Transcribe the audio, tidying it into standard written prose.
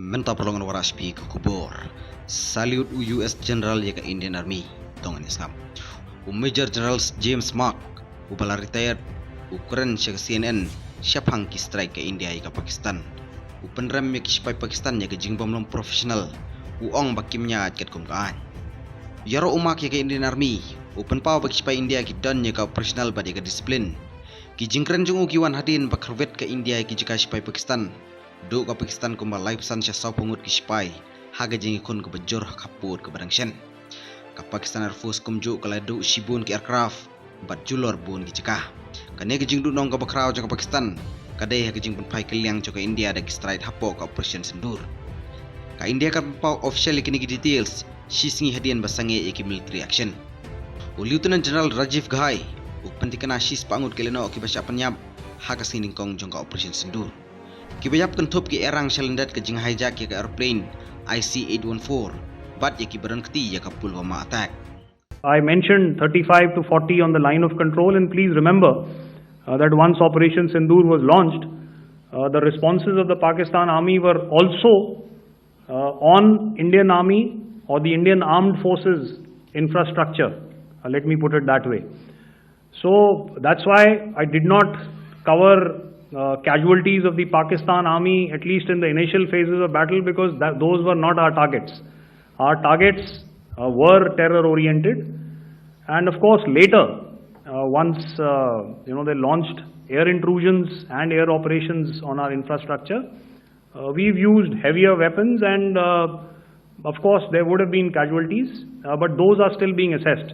Menta perlongan waras pi ke kubur. Salute US General ya ke Indian Army. Tongan isngam. Major General James Mark. Upala retired. Ukuran siya ke CNN. Siya hang ki strike ke India ya ke Pakistan. Upenram ya ke spy Pakistan ya ke jingbom long professional. Uong bakimnya ket kumkaan. Iaroh umak ya ke Indian Army. Upen pau bagi spy India ki dan ya ke operational badi ke disiplin. Ki jingkren jung ukiwan hadin bakrvet ke India ki jika spy Pakistan. Do ka Pakistan kumba live san siya saw pungut ki spy. Haga jingi kun ke bejor kaput ke badangsyan. Ka Pakistan Air Force kumju kala do shibun ki aircraft. Bat julor bun ki jika. Kane ki jing du nong ka bakraw ka Pakistan. Kadai ha ki jing pun pai keliang ka India da ki stride hapo ka operation sendur. Ka India kan pau official kini ki details. Shisingi hadian basange ki military action. Lieutenant General Rajiv Ghai. Upanti kana shis pangut keleno ki basya penyap. Haga sining kong jong ka operation sendur. Kibayap kentup ki erang syalendat ke jing hijack ya ke airplane IC-814 bat ya ki baran keti ya ka Pulwama attack. I mentioned 35 to 40 on the line of control, and please remember that once Operation Sindoor was launched, the responses of the Pakistan Army were also on Indian Army or the Indian Armed Forces infrastructure. Let me put it that way. So that's why I did not cover casualties of the Pakistan Army, at least in the initial phases of battle, because those were not our targets. Our targets were terror oriented, and of course later, once they launched air intrusions and air operations on our infrastructure, we've used heavier weapons, and of course there would have been casualties, but those are still being assessed.